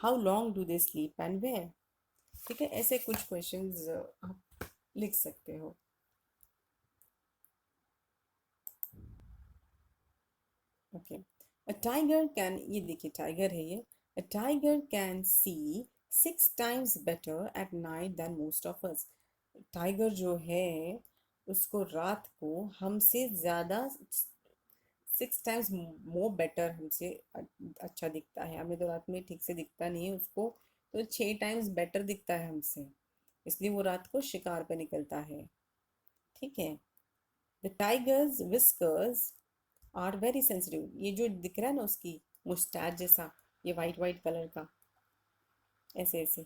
How long do they sleep and where? ठीक है, ऐसे कुछ questions आप लिख सकते हो. Okay, a tiger can, ये देखिए टाइगर है ये. A tiger can see 6 times better at night than most of us. Tiger जो है उसको रात को हमसे ज़्यादा 6 times मोर बेटर, हमसे अच्छा दिखता है. हमें तो रात में ठीक से दिखता नहीं है उसको, तो 6 times बेटर दिखता है हमसे, इसलिए वो रात को शिकार पे निकलता है. ठीक है. The tigers whiskers are very sensitive. ये जो दिख रहा है ना उसकी मुस्टैच जैसा, ये वाइट वाइट कलर का ऐसे ऐसे,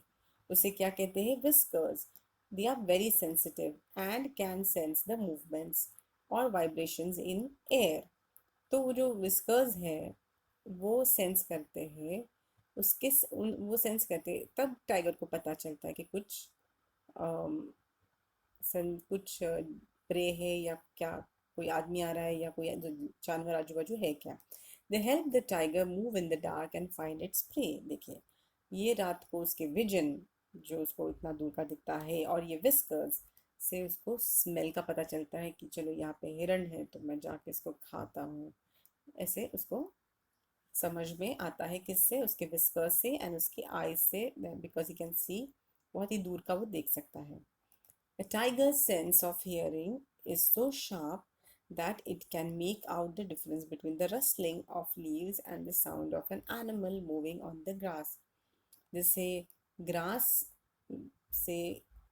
उसे क्या कहते हैं? Whiskers. They are very sensitive and can sense the movements और वाइब्रेशंस इन एयर. तो वो जो विस्कर्स है वो सेंस करते हैं, वो सेंस करते हैं, तब टाइगर को पता चलता है कि कुछ प्रे है या क्या, कोई आदमी आ रहा है या कोई जानवर आजू बाजू है क्या. They help the tiger move in the dark and find its prey. देखिए, ये रात को उसके विजन जो उसको इतना दूर का दिखता है और ये विस्कर्स से उसको स्मेल का पता चलता है कि चलो यहाँ पे हिरन है तो मैं जाके इसको खाता हूँ. ऐसे उसको समझ में आता है, किससे? उसके विस्कर्स से एंड उसकी आईज से, बिकॉज ही कैन सी, बहुत ही दूर का वो देख सकता है. A tiger's sense of hearing is so sharp that it can make out the difference between the rustling of leaves and the sound of an animal moving on the grass. जैसे grass से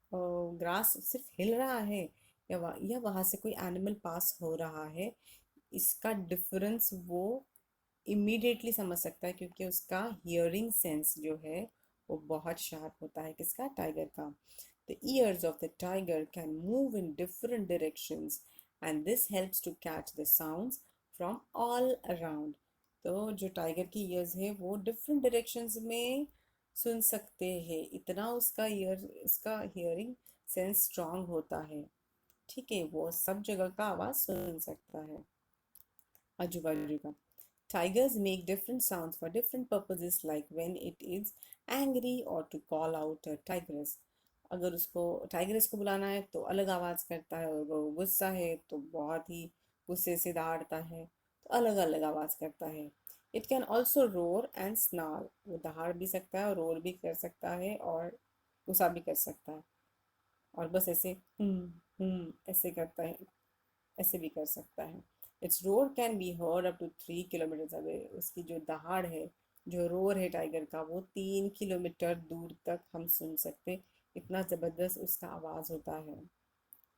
grass सिर्फ हिल रहा है या वहाँ से कोई animal पास हो रहा है, इसका डिफरेंस वो इमीडिएटली समझ सकता है क्योंकि उसका हियरिंग सेंस जो है वो बहुत शार्प होता है. किसका? टाइगर का. The ears of the tiger can move in different directions and this helps to catch the sounds from all around. तो जो टाइगर की ईयर्स है वो डिफरेंट डायरेक्शंस में सुन सकते हैं, इतना उसका हियरिंग सेंस स्ट्रांग होता है। ठीक है, वो सब जगह का आवाज सुन सकता है, आजू बाजू का। Tigers make different sounds for different purposes like when it is angry or to call out a tigress. अगर उसको टाइग्रेस को बुलाना है तो अलग आवाज़ करता है, और अगर वो गुस्सा है तो बहुत ही गुस्से से दहाड़ता है, तो अलग अलग आवाज़ करता है। It can also roar and snarl, वो दहाड़ भी सकता है और रोर भी कर सकता है और गुस्सा भी कर सकता है, और बस ऐसे ऐसे करता है, ऐसे भी कर सकता है। Its roar can be heard up to 3 kilometre away, उसकी जो दहाड़ है, जो रोर है टाइगर का, वो 3 किलोमीटर दूर तक हम सुन सकते, इतना ज़बरदस्त उसका आवाज़ होता है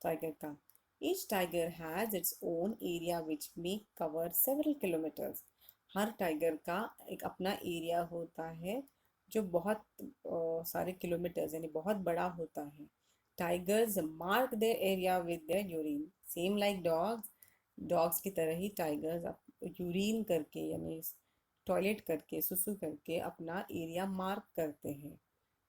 टाइगर का। Each tiger has its own area which may cover several kilometres, her tiger का एक अपना एरिया होता है जो बहुत सारे किलोमीटर्स यानी बहुत बड़ा होता है। Tigers mark their area with their urine, same like dogs, dogs की तरह ही टाइगर्स यूरिन करके यानी टॉयलेट करके सुसु करके अपना एरिया मार्क करते हैं।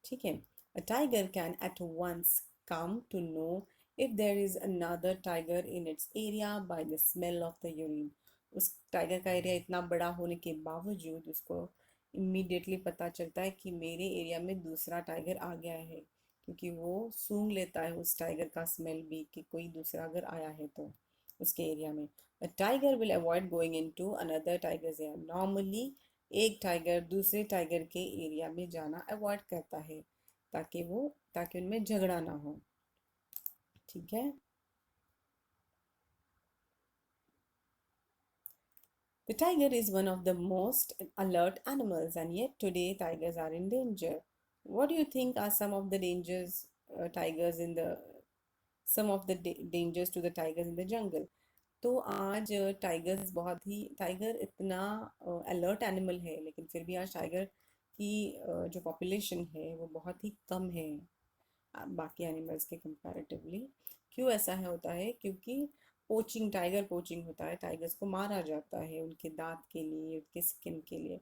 ठीक है। A tiger can at once come to know if there is another tiger in its area by the smell of the urine. उस टाइगर का एरिया इतना बड़ा होने के बावजूद उसको इमीडिएटली पता चलता है कि मेरे एरिया में दूसरा टाइगर आ गया है, क्योंकि वो सूंघ लेता है उस टाइगर का स्मेल भी कि कोई दूसरा अगर आया है तो उसके एरिया में। A tiger will avoid going into another tiger's area. Normally एक टाइगर दूसरे टाइगर के एरिया में जाना अवॉइड करता है, ताकि उनमें झगड़ा ना हो। ठीक है। The tiger is one of the most alert animals and yet today tigers are in danger. What do you think are some of the dangers tigers in the some of the dangers to the tigers in the jungle? तो आज tiger इतना alert animal है, लेकिन फिर भी आज tiger की जो पॉपुलेशन है वो बहुत ही कम है बाकी एनिमल्स के कंपैरेटिवली। क्यों ऐसा है होता है? क्योंकि टाइगर पोचिंग होता है, टाइगर्स को मारा जाता है उनके दांत के लिए, उनके स्किन के लिए,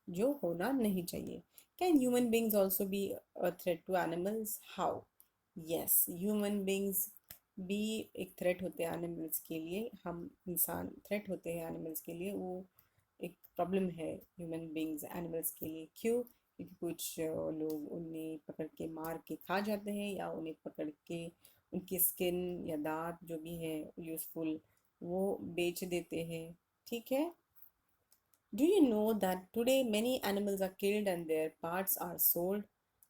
जो होना नहीं चाहिए। Can human beings also be a threat to animals? How? Yes, human beings भी एक थ्रेट होते हैं एनिमल्स के लिए, हम इंसान थ्रेट होते हैं एनिमल्स के लिए, वो एक प्रॉब्लम है ह्यूमन बींग्स एनिमल्स के लिए। क्यों? क्योंकि कुछ लोग उन्हें पकड़ के मार के खा जाते हैं, या उन्हें पकड़ के उनकी स्किन या दांत जो भी है यूज़फुल वो बेच देते हैं। ठीक है। Do you know that today many animals are killed and their parts are sold?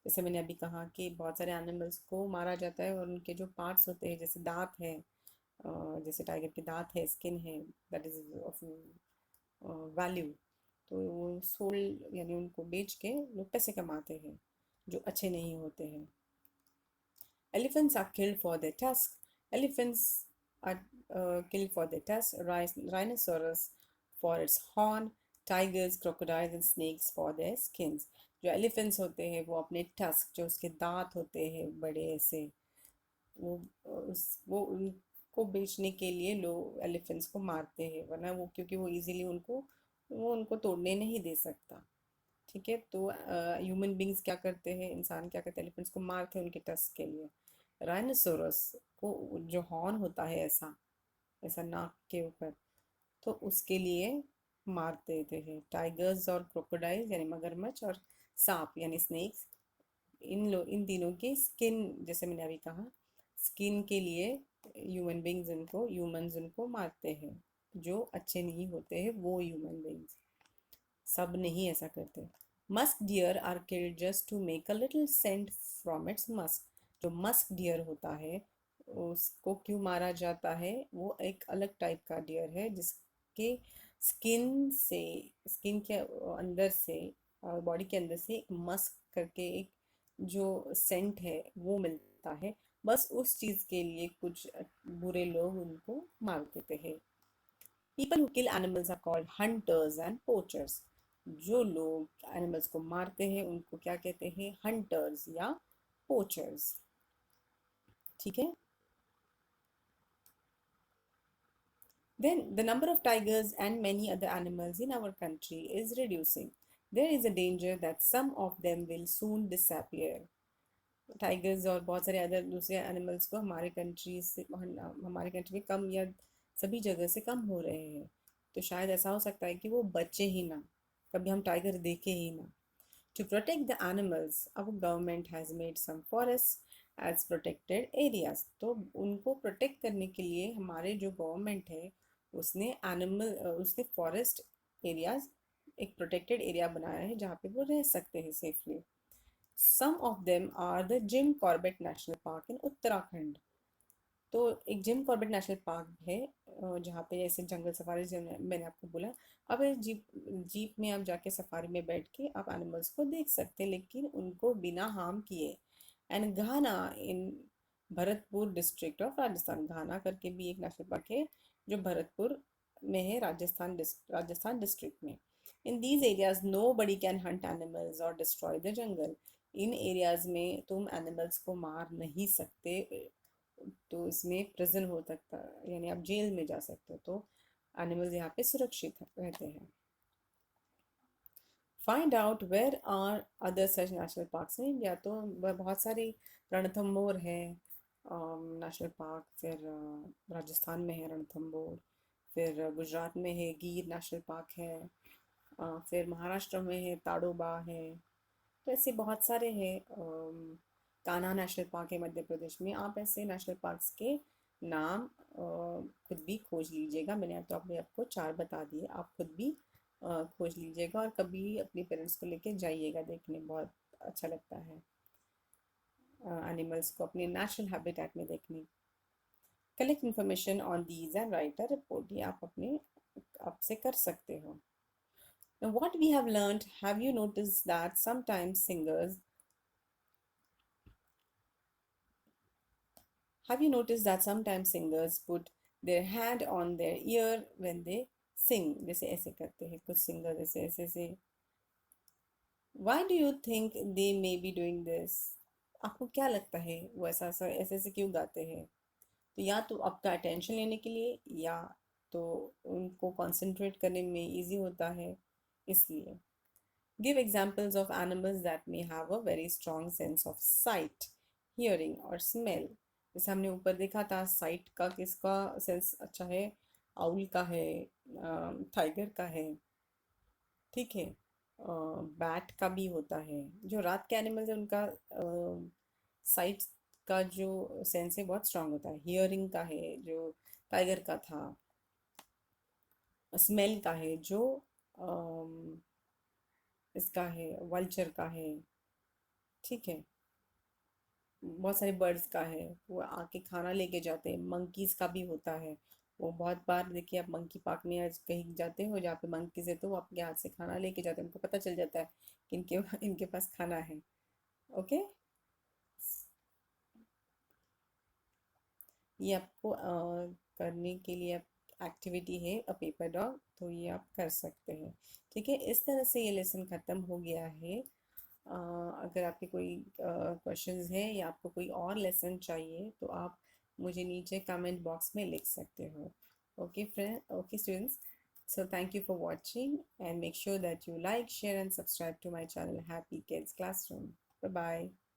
जैसे मैंने अभी कहा कि बहुत सारे एनिमल्स को मारा जाता है और उनके जो पार्ट्स होते हैं, जैसे दांत है, जैसे टाइगर के दांत है, स्किन है, दैट इज ऑफ वैल्यू, तो वो सोल्ड यानी उनको बेच के लोग पैसे कमाते हैं जो अच्छे नहीं होते हैं। Elephants are killed for their tusks. Elephants are killed for their tusks. Rhinoceros for its horn. Tigers, crocodiles and snakes for their skins. जो एलिफेंट्स होते हैं वो अपने टस्क, जो उसके दांत होते हैं बड़े ऐसे, वो वो उनको बेचने के लिए लोग एलिफेंट्स को मारते हैं, वरना वो क्योंकि वो इजीली उनको तोड़ने नहीं दे सकता। ठीक है। तो ह्यूमन बींग्स क्या करते हैं, इंसान क्या करते हैं, एलिफेंट्स को मारते हैं उनके टस्क के लिए। राइनोसोरस को जो हॉर्न होता है ऐसा ऐसा नाक के ऊपर, तो उसके लिए मार देते हैं। टाइगर्स और क्रोकोडाइल यानी मगरमच्छ और सांप यानी स्नेक्स, इन तीनों की स्किन, जैसे मैंने अभी कहा, स्किन के लिए ह्यूमंस उनको मारते हैं, जो अच्छे नहीं होते हैं वो ह्यूमन बींग्स, सब नहीं ऐसा करते। Musk deer are killed just to make a little scent from its musk. जो मस्क डियर होता है उसको क्यों मारा जाता है? वो एक अलग टाइप का डियर है जिसके स्किन के अंदर से, बॉडी के अंदर से एक मस्क करके एक जो सेंट है वो मिलता है, बस उस चीज़ के लिए कुछ बुरे लोग उनको मार देते हैं। People who kill animals are called hunters and poachers. जो लोग एनिमल्स को मारते हैं उनको क्या कहते हैं? हंटर्स या पोचर्स। ठीक है. Then the number of tigers and many other animals in our country is reducing. There is a danger that some of them will soon disappear. Tigers और बहुत सारे अदर दूसरे एनिमल्स को हमारे कंट्री में कम या सभी जगह से कम हो रहे हैं. तो शायद ऐसा हो सकता है कि वो बचे ही ना, कभी हम टाइगर देखे ही ना. To protect the animals, our government has made some forests as protected areas. तो उनको प्रोटेक्ट करने के लिए हमारे जो गवर्नमेंट है उसने फॉरेस्ट एरियाज एक प्रोटेक्टेड एरिया बनाया है जहाँ पे वो रह सकते हैं safely. Some of them are the Jim Corbett national park in Uttarakhand. तो एक जिम कॉर्बेट नेशनल पार्क है जहाँ पे ऐसे जंगल सफारी मैंने आपको बोला. अब इस जीप जीप में आप जाके सफारी में बैठ के आप एनिमल्स को देख सकते हैं लेकिन उनको बिना हार्म किए. And Ghana in Bharatpur district of Rajasthan. Ghana करके भी एक नेशनल पार्क है जो भरतपुर में है, राजस्थान डिस्ट्रिक्ट में. In these areas nobody can hunt animals और डिस्ट्रॉय द जंगल. इन एरियाज में तुम एनिमल्स को मार नहीं सकते. तो इसमें प्रिजन हो सकता है, यानी आप जेल में जा सकते हो. तो एनिमल्स यहाँ पे सुरक्षित रहते हैं. Find out where are other such national parks in India. तो बहुत सारे रणथंबोर है नेशनल पार्क. फिर राजस्थान में है रणथंबोर. फिर गुजरात में है गिर नेशनल पार्क है. फिर महाराष्ट्र में है ताडोबा है. तो ऐसे बहुत सारे हैं. कान्हा नेशनल पार्क है मध्य प्रदेश में. आप ऐसे नेशनल पार्क्स के नाम खुद भी खोज लीजिएगा. मैंने तो आपको 4 बता दिए. आप खुद भी खोज लीजिएगा और कभी अपने पेरेंट्स को लेके जाइएगा देखने. बहुत अच्छा लगता है एनिमल्स को अपने नेचुरल हैबिटेट में देखने. Collect information on these and right a report. ये आप अपने आप से कर सकते हो. Now, what we have learned, have you noticed that sometimes singers Have you noticed that sometimes singers put their hand on their ear when they sing? जैसे ऐसे करते हैं कुछ सिंगर, जैसे ऐसे ऐसे. Why do you think they may be doing this? आपको क्या लगता है वो ऐसा ऐसा ऐसे ऐसे क्यों गाते हैं? तो या तो आपका अटेंशन लेने के लिए या तो उनको कंसंट्रेट करने में इजी होता है इसलिए. Give examples of animals that may have a very strong sense of sight, hearing or smell. जैसे हमने ऊपर देखा था साइट का किसका सेंस अच्छा है. आउल का है, टाइगर का है, ठीक है. बैट का भी होता है. जो रात के एनिमल्स है उनका साइट का जो सेंस है बहुत स्ट्रांग होता है. हियरिंग का है जो टाइगर का था. स्मेल का है जो इसका है वल्चर का है, ठीक है. बहुत सारे बर्ड्स का है, वो आके खाना लेके जाते हैं. मंकीज का भी होता है. वो बहुत बार देखिए आप मंकी पार्क में आज कहीं जाते हो जहाँ पे मंकीज है तो वो आपके हाथ से खाना लेके जाते हैं. उनको पता चल जाता है कि इनके इनके पास खाना है. ओके. ये आपको करने के लिए एक्टिविटी है अ पेपर डॉग. तो ये आप कर सकते हैं. ठीक है. इस तरह से ये लेसन ख़त्म हो गया है. अगर आपके कोई क्वेश्चंस हैं या आपको कोई और लेसन चाहिए तो आप मुझे नीचे कमेंट बॉक्स में लिख सकते हो. Okay friend, okay students. So thank you for watching and make sure that you like, share and subscribe to my channel Happy Kids Classroom. Bye bye.